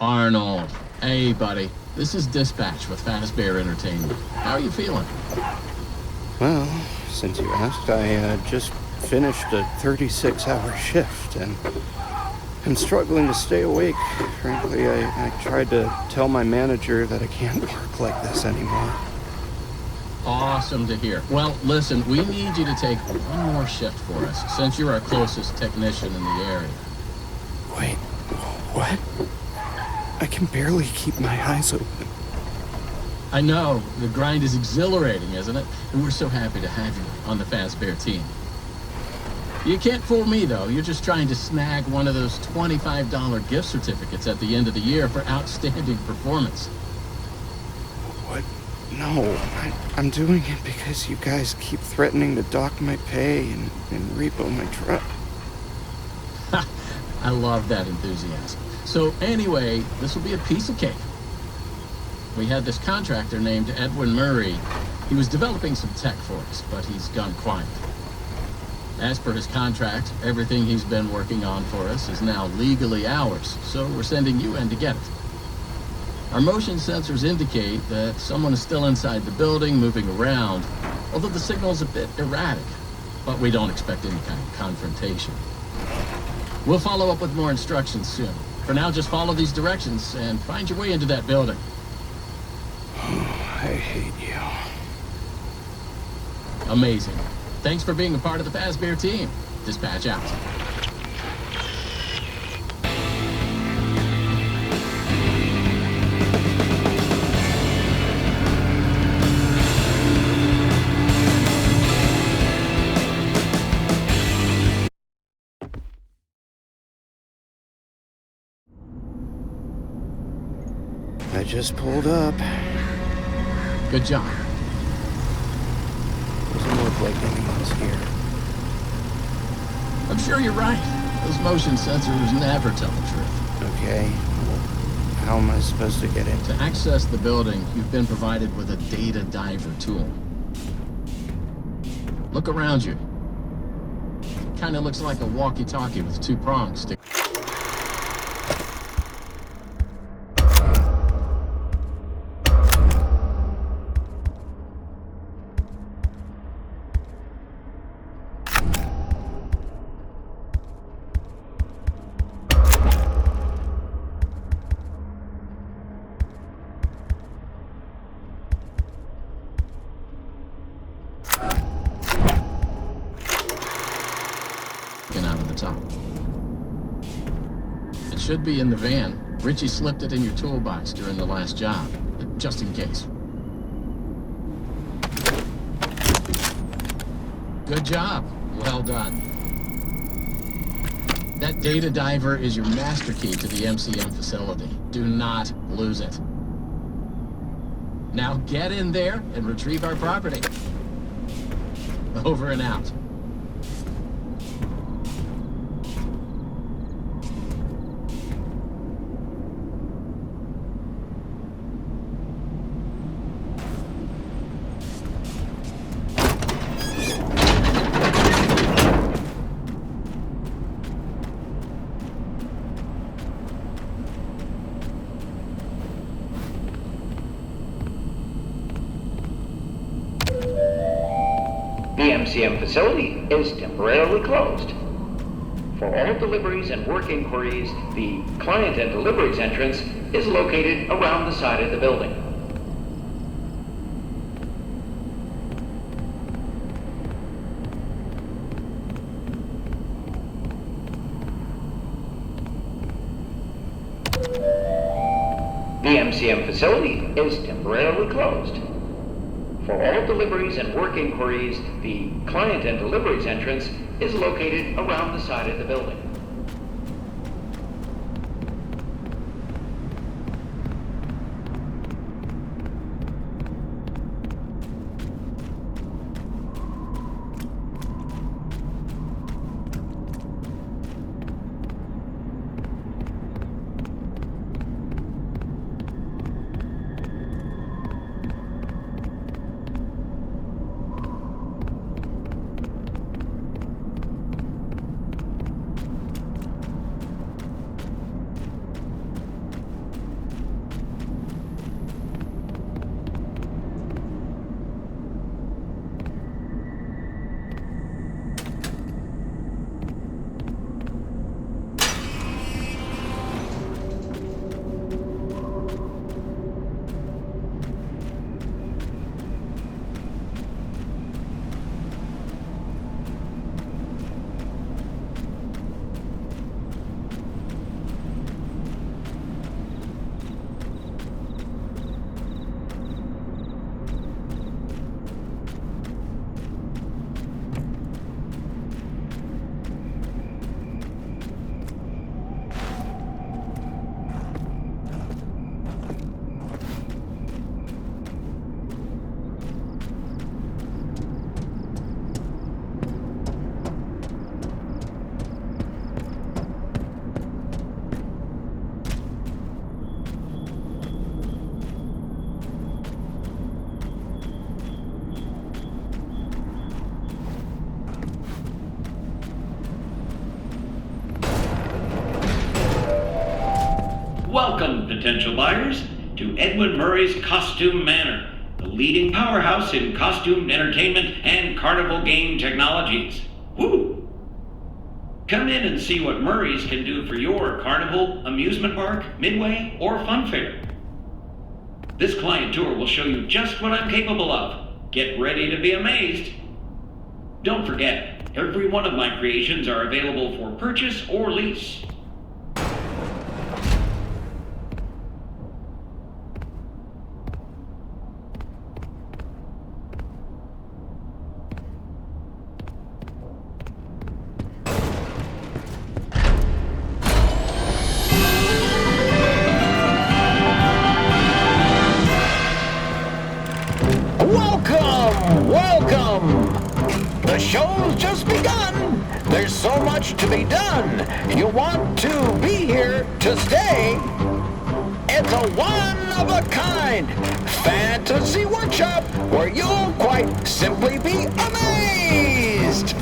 Arnold. Hey, buddy. This is Dispatch with Fazbear Entertainment. How are you feeling? Well, since you asked, I just finished a 36-hour shift, and I'm struggling to stay awake. Frankly, I tried to tell my manager that I can't work like this anymore. Awesome to hear. Well, listen, we need you to take one more shift for us, since you're our closest technician in the area. Wait, what? I can barely keep my eyes open. I know, the grind is exhilarating, isn't it? And we're so happy to have you on the Fazbear team. You can't fool me, though. You're just trying to snag one of those $25 gift certificates at the end of the year for outstanding performance. What? No, I'm doing it because you guys keep threatening to dock my pay and repo my truck. I love that enthusiasm. So anyway, this will be a piece of cake. We had this contractor named Edwin Murray. He was developing some tech for us, but he's gone quiet. As per his contract, everything he's been working on for us is now legally ours, so we're sending you in to get it. Our motion sensors indicate that someone is still inside the building, moving around, although the signal's a bit erratic, but we don't expect any kind of confrontation. We'll follow up with more instructions soon. For now, just follow these directions and find your way into that building. I hate you. Amazing. Thanks for being a part of the Fazbear team. Dispatch out. I just pulled up. Good job. Doesn't look like anyone's here. I'm sure you're right. Those motion sensors never tell the truth. Okay, well, how am I supposed to get in? To access the building, you've been provided with a data diver tool. Look around you. Kinda looks like a walkie-talkie with two prongs. Out of the top. It should be in the van. Richie slipped it in your toolbox during the last job, just in case. Good job. Well done. That data diver is your master key to the MCM facility. Do not lose it. Now get in there and retrieve our property. Over and out. The MCM facility is temporarily closed. For all deliveries and work inquiries, the client and deliveries entrance is located around the side of the building. The MCM facility is temporarily closed. For all deliveries and work inquiries, the client and deliveries entrance is located around the side of the building. Welcome, potential buyers, to Edwin Murray's Costume Manor, the leading powerhouse in costume entertainment and carnival game technologies. Woo! Come in and see what Murray's can do for your carnival, amusement park, midway, or fun fair. This client tour will show you just what I'm capable of. Get ready to be amazed. Don't forget, every one of my creations are available for purchase or lease. Welcome! The show's just begun. There's so much to be done. You want to be here to stay. It's a one-of-a-kind fantasy workshop where you'll quite simply be amazed.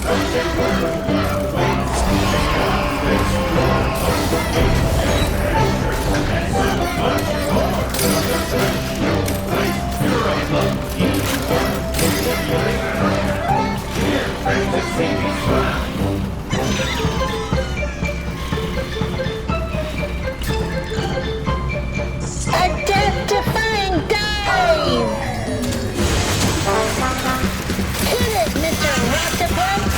Identifying dive! Hit it, Mr. Octopus!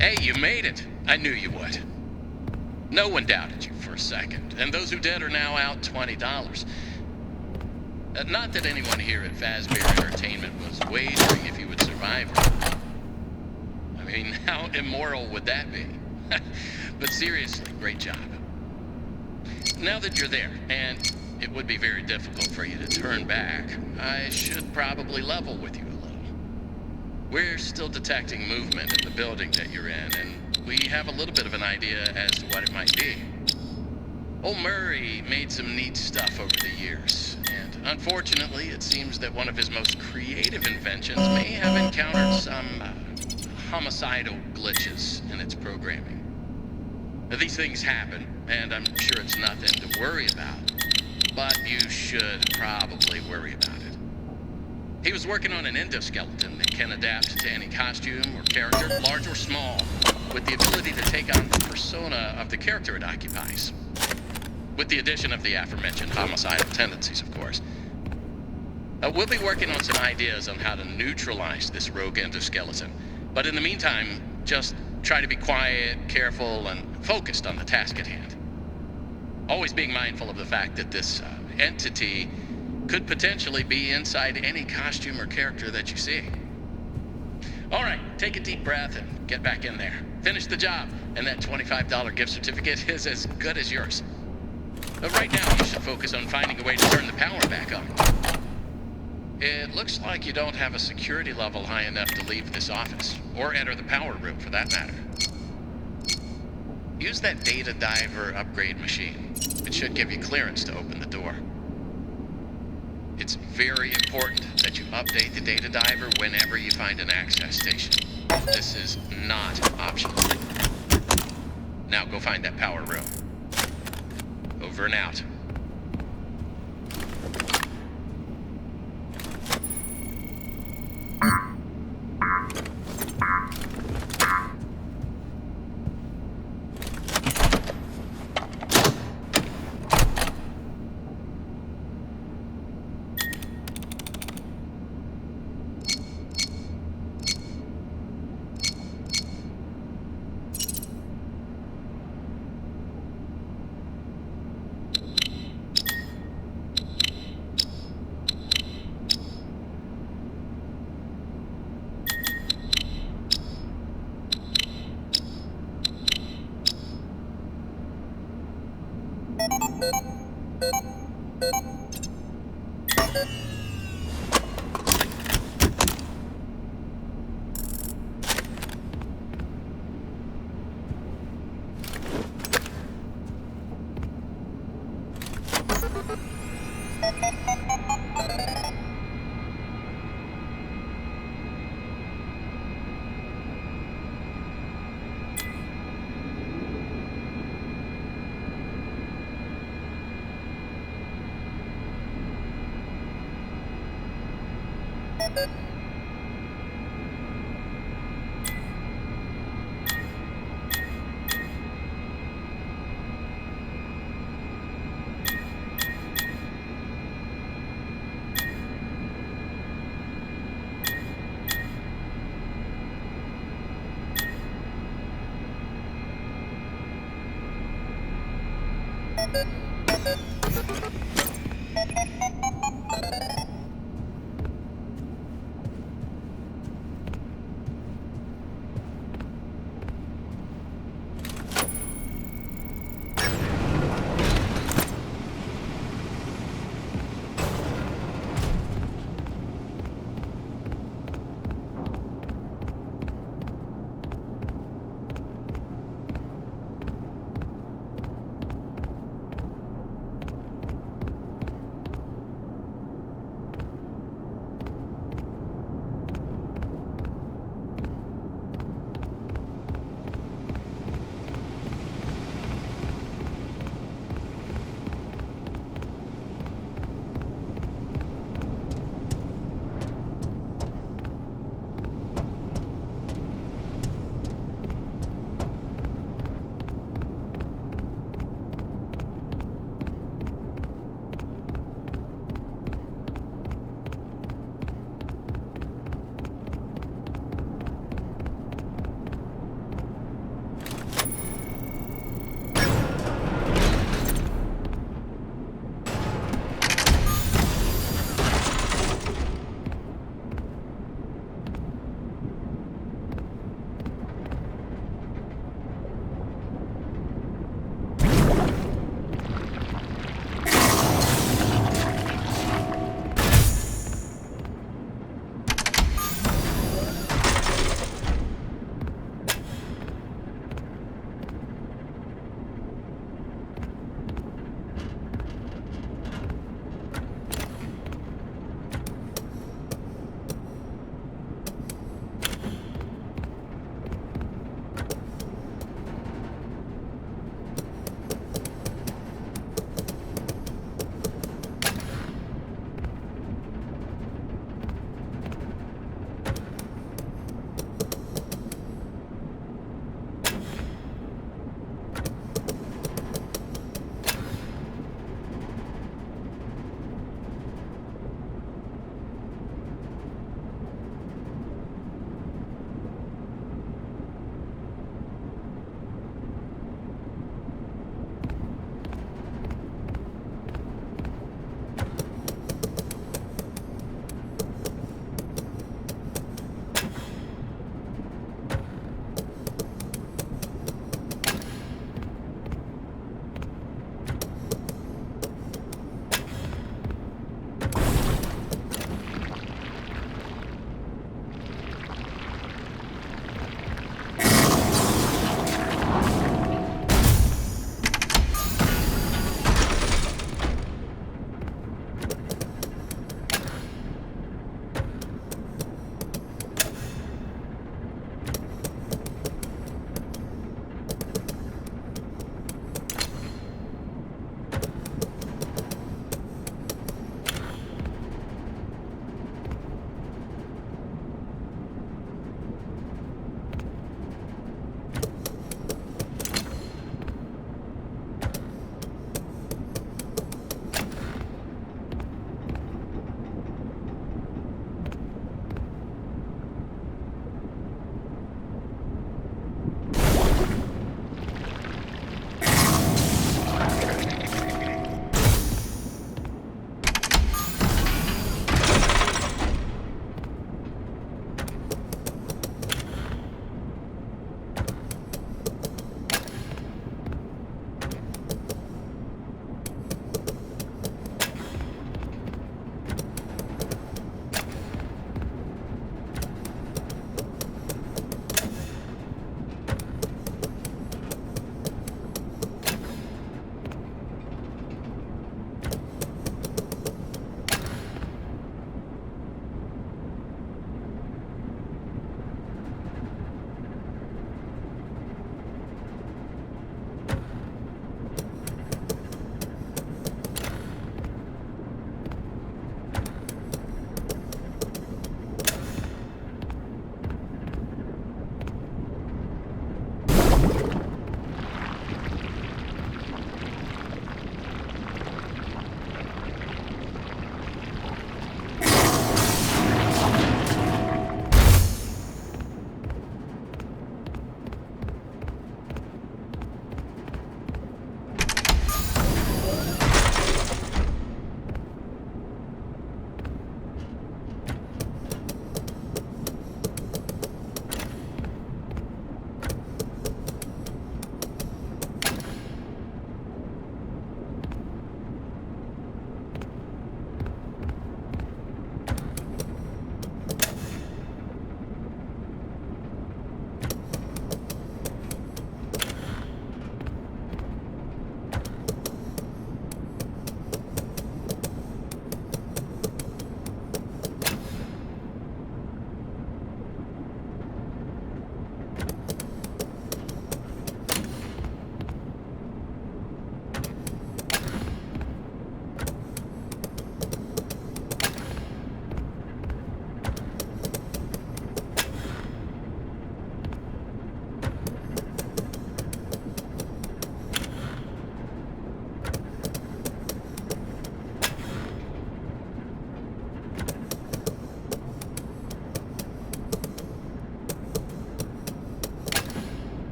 Hey, you made it. I knew you would. No one doubted you for a second, and those who did are now out $20. Not that anyone here at Fazbear Entertainment was wagering if you would survive her. I mean, how immoral would that be? But seriously, great job. Now that you're there, and it would be very difficult for you to turn back, I should probably level with you a little. We're still detecting movement in the building that you're in, and we have a little bit of an idea as to what it might be. Old Murray made some neat stuff over the years, and unfortunately, it seems that one of his most creative inventions may have encountered some homicidal glitches in its programming. Now, these things happen, and I'm sure it's nothing to worry about, but you should probably worry about it. He was working on an endoskeleton that can adapt to any costume or character, large or small, with the ability to take on the persona of the character it occupies. With the addition of the aforementioned homicidal tendencies, of course. We'll be working on some ideas on how to neutralize this rogue endoskeleton. But in the meantime, just try to be quiet, careful, and focused on the task at hand. Always being mindful of the fact that this entity could potentially be inside any costume or character that you see. All right, take a deep breath and get back in there. Finish the job, and that $25 gift certificate is as good as yours. But right now, you should focus on finding a way to turn the power back on. It looks like you don't have a security level high enough to leave this office, or enter the power room for that matter. Use that data diver upgrade machine. It should give you clearance to open the door. It's very important that you update the data diver whenever you find an access station. This is not optional. Now go find that power room. Over and out.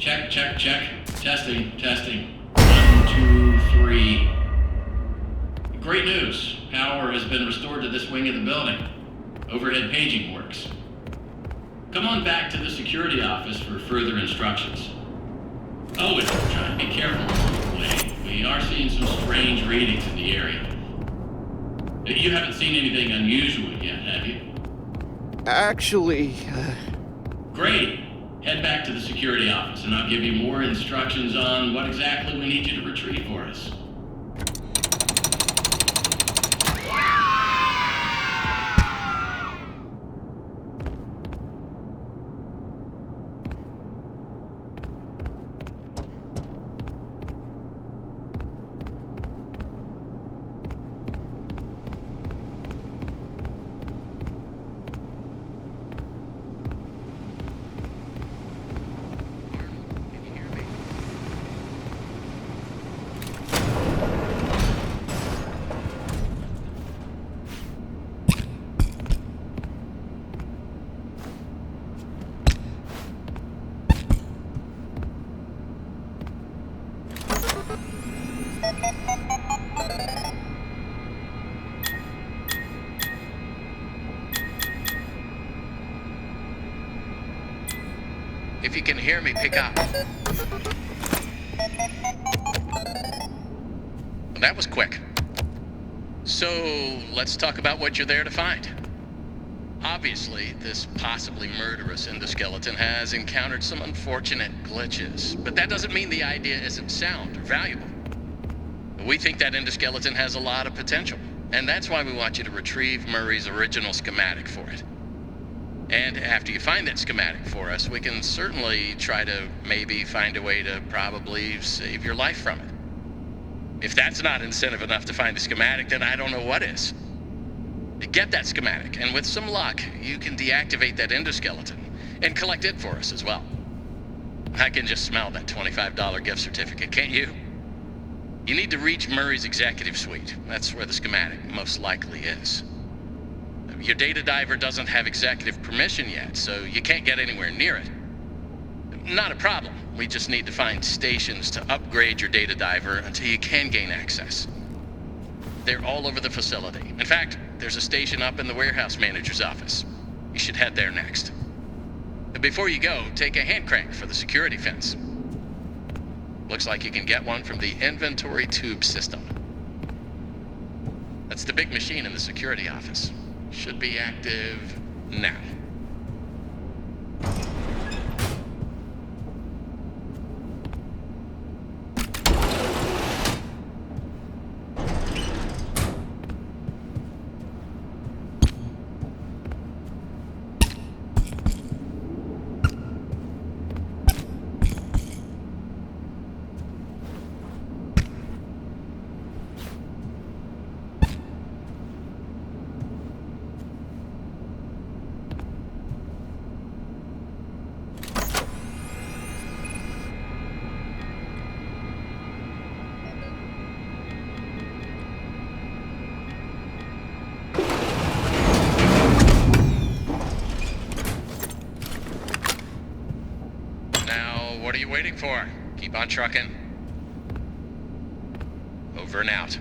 Check, check, check. Testing, testing. 1, 2, 3. Great news. Power has been restored to this wing of the building. Overhead paging works. Come on back to the security office for further instructions. Oh, and try and be careful along the way. We are seeing some strange readings in the area. You haven't seen anything unusual yet, have you? Actually, Great. Head back to the security office, and I'll give you more instructions on what exactly we need you to retrieve for us. If you can hear me, pick up. Well, that was quick. So, let's talk about what you're there to find. Obviously, this possibly murderous endoskeleton has encountered some unfortunate glitches, but that doesn't mean the idea isn't sound or valuable. We think that endoskeleton has a lot of potential. And that's why we want you to retrieve Murray's original schematic for it. And after you find that schematic for us, we can certainly try to maybe find a way to probably save your life from it. If that's not incentive enough to find the schematic, then I don't know what is. Get that schematic, and with some luck, you can deactivate that endoskeleton and collect it for us as well. I can just smell that $25 gift certificate, can't you? You need to reach Murray's executive suite. That's where the schematic most likely is. Your data diver doesn't have executive permission yet, so you can't get anywhere near it. Not a problem. We just need to find stations to upgrade your data diver until you can gain access. They're all over the facility. In fact, there's a station up in the warehouse manager's office. You should head there next. Before you go, take a hand crank for the security fence. Looks like you can get one from the inventory tube system. That's the big machine in the security office. Should be active now. What are you waiting for? Keep on trucking. Over and out.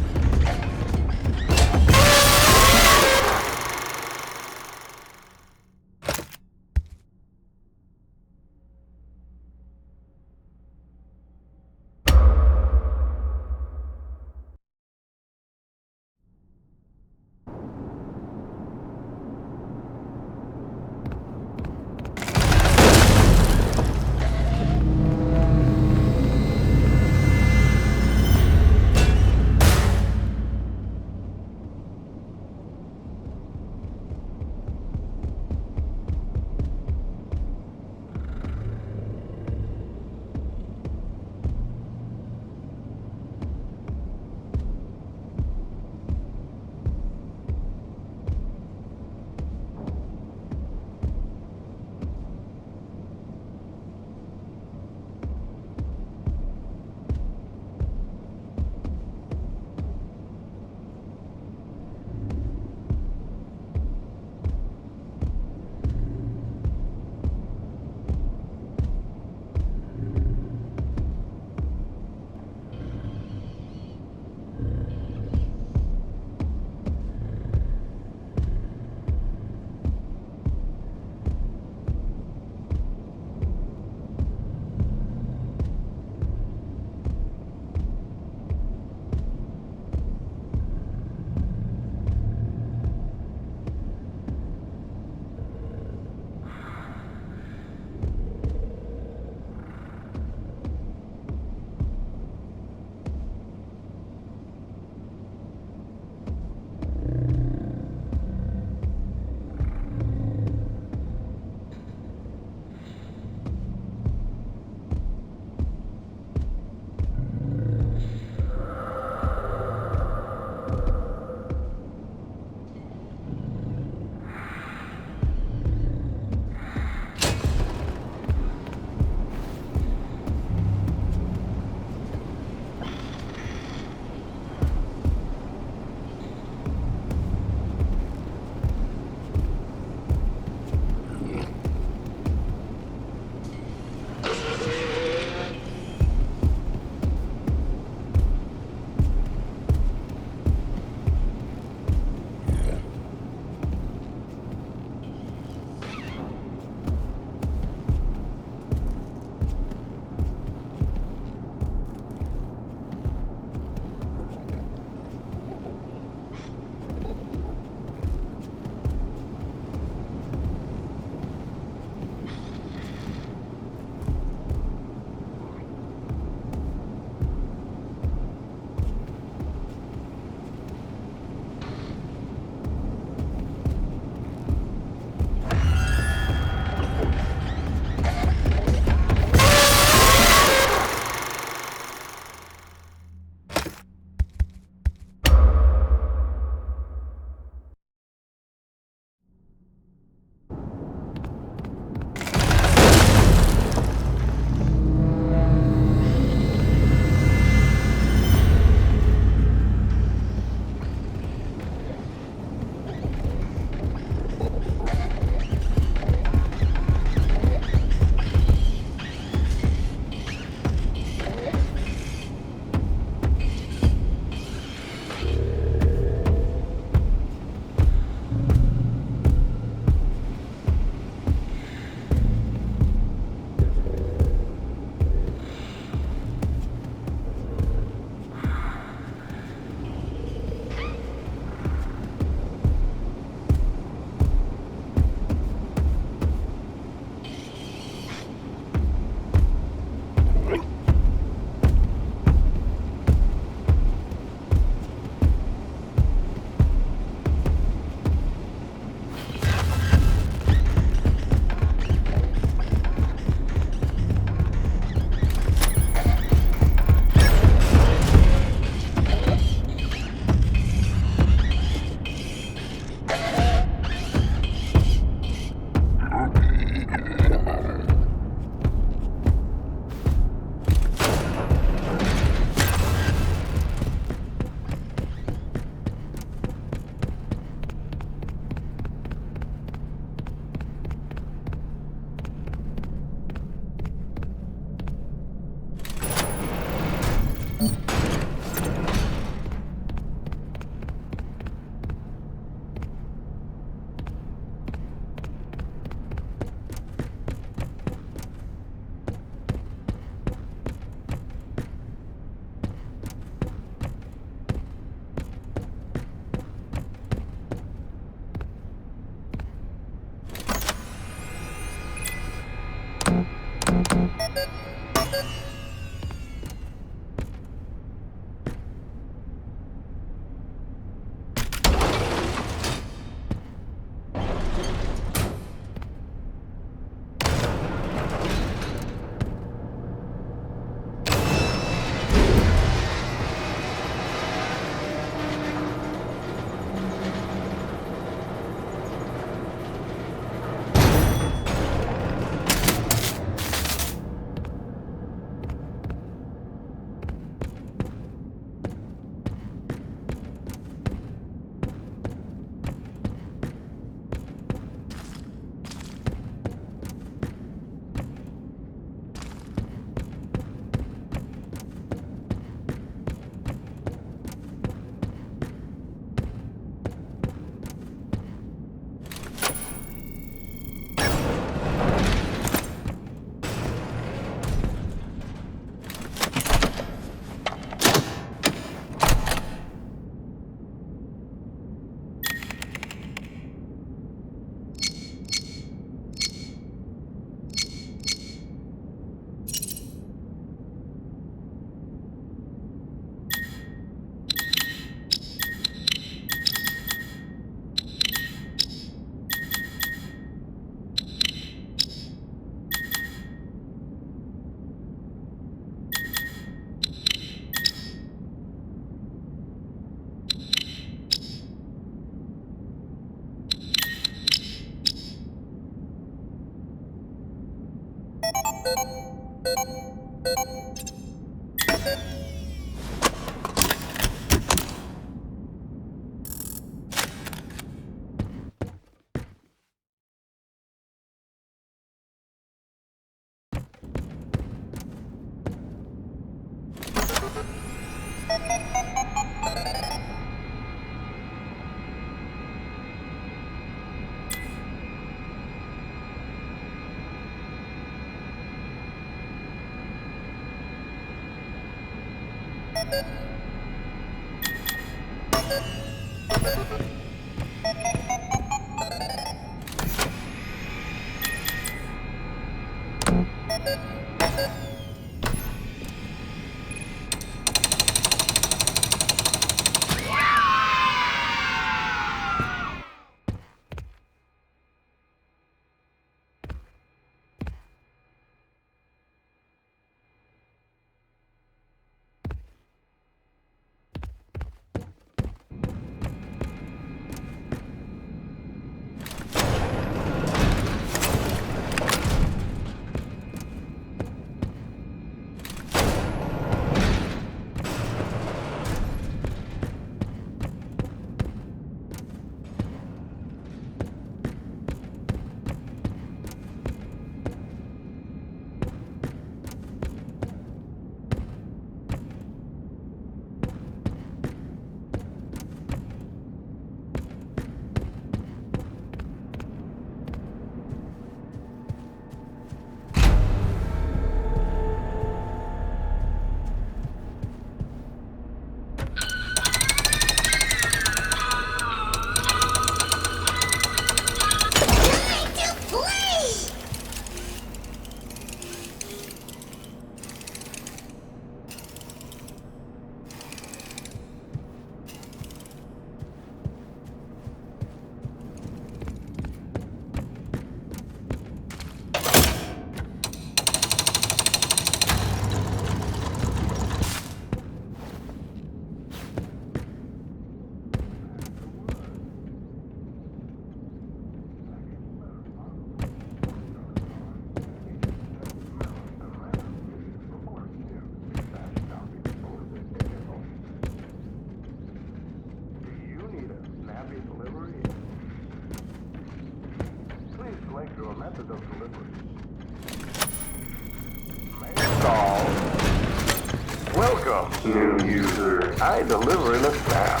New user, I deliver in a snap.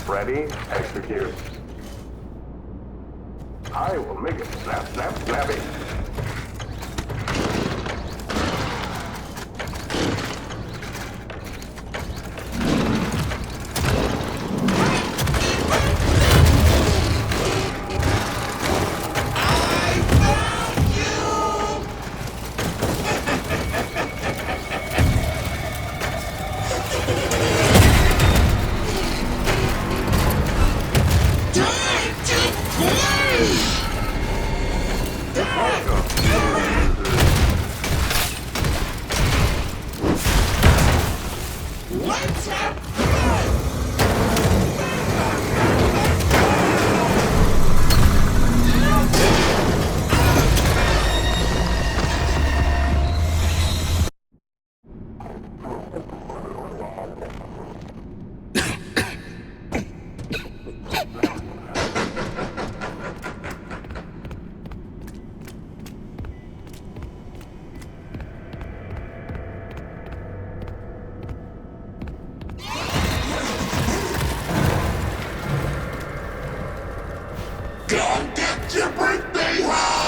Freddy, execute. I will make it snap, snap, snappy. Come get your birthday home!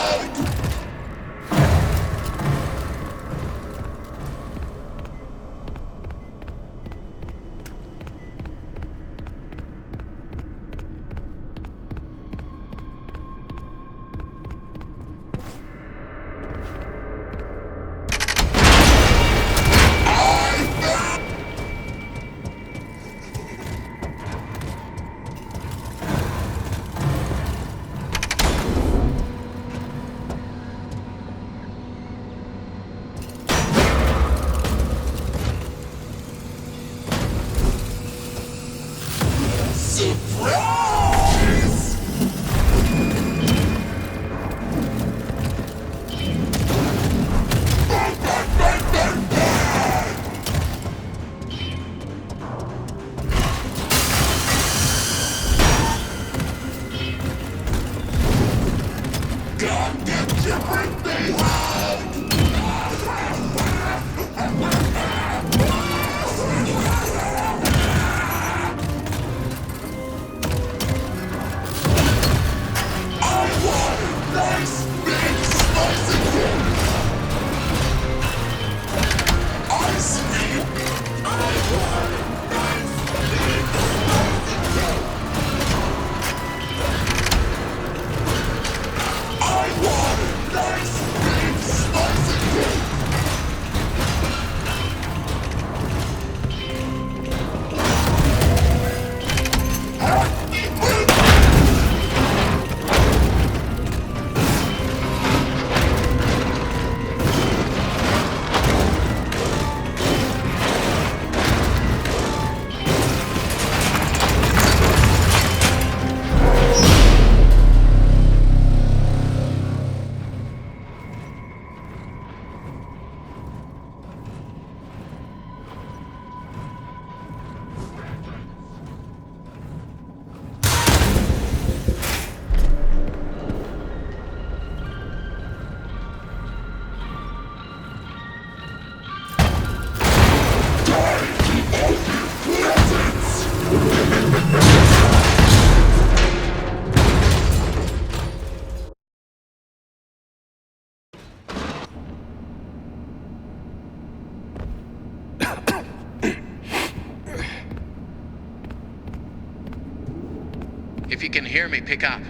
If you can hear me, pick up.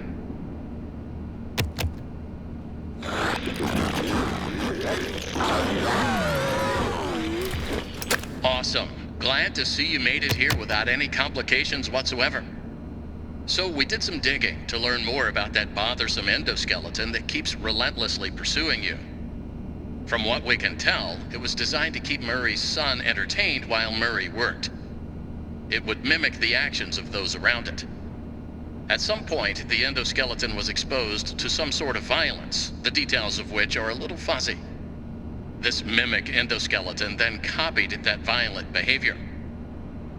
Awesome. Glad to see you made it here without any complications whatsoever. So we did some digging to learn more about that bothersome endoskeleton that keeps relentlessly pursuing you. From what we can tell, it was designed to keep Murray's son entertained while Murray worked. It would mimic the actions of those around it. At some point, the endoskeleton was exposed to some sort of violence, the details of which are a little fuzzy. This mimic endoskeleton then copied that violent behavior.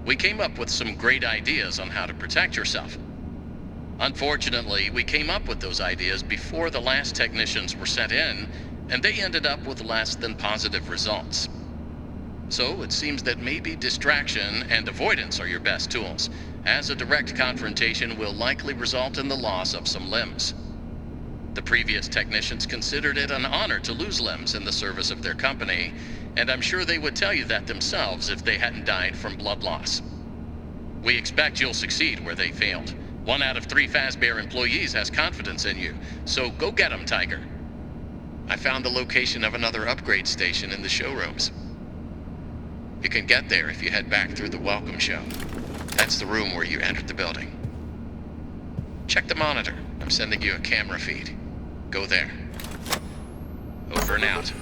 We came up with some great ideas on how to protect yourself. Unfortunately, we came up with those ideas before the last technicians were sent in, and they ended up with less than positive results. So it seems that maybe distraction and avoidance are your best tools, as a direct confrontation will likely result in the loss of some limbs. The previous technicians considered it an honor to lose limbs in the service of their company, and I'm sure they would tell you that themselves if they hadn't died from blood loss. We expect you'll succeed where they failed. 1 out of 3 Fazbear employees has confidence in you, so go get 'em, Tiger. I found the location of another upgrade station in the showrooms. You can get there if you head back through the welcome show. That's the room where you entered the building. Check the monitor. I'm sending you a camera feed. Go there. Over and out.